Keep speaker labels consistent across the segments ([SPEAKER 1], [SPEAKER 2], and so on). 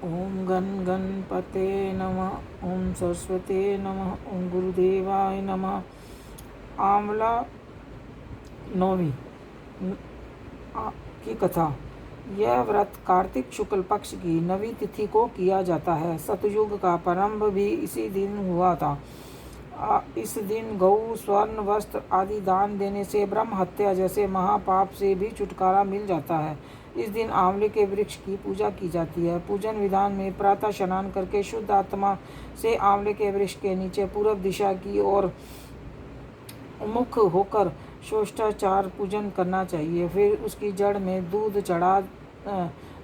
[SPEAKER 1] ओम गण गणपते नमः। ओम सरस्वते नमः। ओम गुरुदेवाय नमः। आंवला नौमी की कथा। यह व्रत कार्तिक शुक्ल पक्ष की नवी तिथि को किया जाता है। सतयुग का प्रारंभ भी इसी दिन हुआ था। इस दिन गौ, स्वर्ण, वस्त्र आदि दान देने से ब्रह्म हत्या जैसे महापाप से भी छुटकारा मिल जाता है। इस दिन आंवले के वृक्ष की पूजा की जाती है। पूजन विधान में प्रातः स्नान करके शुद्ध आत्मा से आंवले के वृक्ष के नीचे पूर्व दिशा की ओर मुख होकर षोडशाचार पूजन करना चाहिए। फिर उसकी जड़ में दूध चढ़ा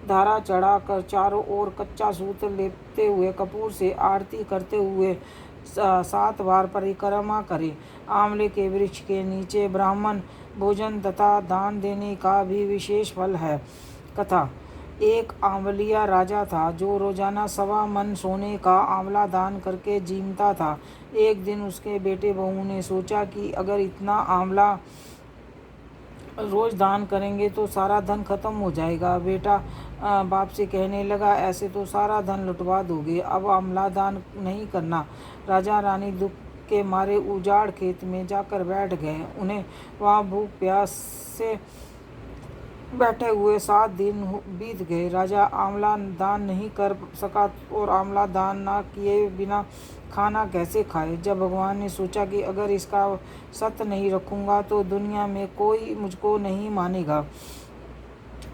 [SPEAKER 1] धारा चढ़ा कर चारों ओर कच्चा सूत्र लेपते हुए कपूर से आरती करते हुए 7 बार परिक्रमा करें। आंवले के वृक्ष के नीचे ब्राह्मण भोजन तथा दान देने का भी विशेष फल है। कथा। एक आंवलिया राजा था जो रोजाना 1.25 मन सोने का आंवला दान करके जीमता था। एक दिन उसके बेटे बहू ने सोचा कि अगर इतना आंवला रोज दान करेंगे तो सारा धन खत्म हो जाएगा। बेटा बाप से कहने लगा, ऐसे तो सारा धन लुटवा दोगे, अब आंवला दान नहीं करना। राजा रानी दुख के मारे उजाड़ खेत में जाकर बैठ गए। उन्हें वहाँ भूख प्यास से बैठे हुए 7 दिन बीत गए। राजा आंवला दान नहीं कर सका और आंवला दान ना किए बिना खाना कैसे खाए। जब भगवान ने सोचा कि अगर इसका सत्य नहीं रखूंगा तो दुनिया में कोई मुझको नहीं मानेगा।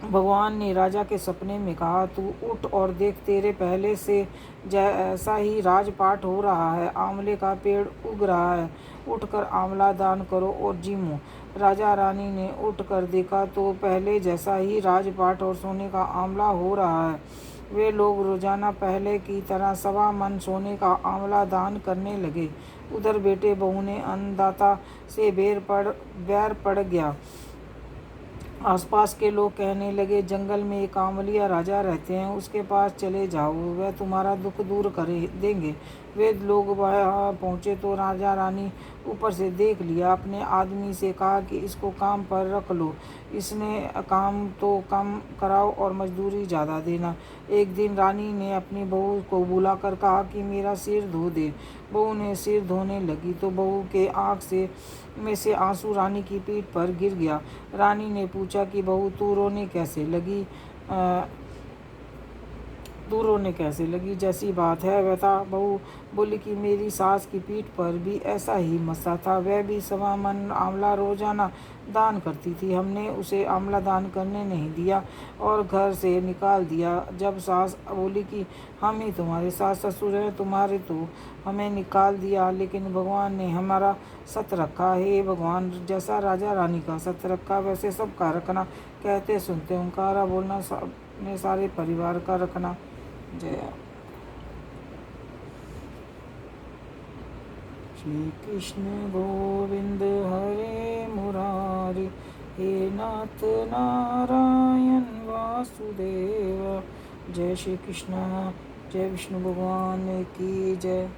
[SPEAKER 1] भगवान ने राजा के सपने में कहा, तू उठ और देख, तेरे पहले से जैसा ही राजपाट हो रहा है। आंवले का पेड़ उग रहा है। उठकर आंवला दान करो और जीमो। राजा रानी ने उठकर देखा तो पहले जैसा ही राजपाट और सोने का आंवला हो रहा है। वे लोग रोजाना पहले की तरह 1.25 मन सोने का आंवला दान करने लगे। उधर बेटे बहू ने अन्नदाता से बैर पड़ गया। आसपास के लोग कहने लगे, जंगल में एक आंवलिया राजा रहते हैं, उसके पास चले जाओ, वह तुम्हारा दुख दूर करे देंगे। वे लोग वहाँ पहुँचे तो राजा रानी ऊपर से देख लिया। अपने आदमी से कहा कि इसको काम पर रख लो, इसने काम तो कम कराओ और मजदूरी ज़्यादा देना। एक दिन रानी ने अपनी बहू को बुलाकर कहा कि मेरा सिर धो दे। बहू ने सिर धोने लगी तो बहू के आँख में से आंसू रानी की पीठ पर गिर गया। रानी ने पूछा कि बहू तू रोने कैसे लगी? तू रोने कैसे लगी? जैसी बात है बता। बहू बोली कि मेरी सास की पीठ पर भी ऐसा ही मसा था, वह भी 1.25 मन आंवला रोजाना दान करती थी। हमने उसे आंवला दान करने नहीं दिया और घर से निकाल दिया। जब सास बोली कि हम ही तुम्हारे सास ससुर हैं, तुम्हारे तो हमें निकाल दिया, लेकिन भगवान ने हमारा सत रखा। हे भगवान, जैसा राजा रानी का सत रखा वैसे सबका रखना। कहते सुनते ओंकारा बोलना, अपने सारे परिवार का रखना। जय श्री कृष्ण गोविंद हरे मुरारी, हे नाथ नारायण वासुदेव। जय श्री कृष्ण। जय विष्णु भगवान की जय।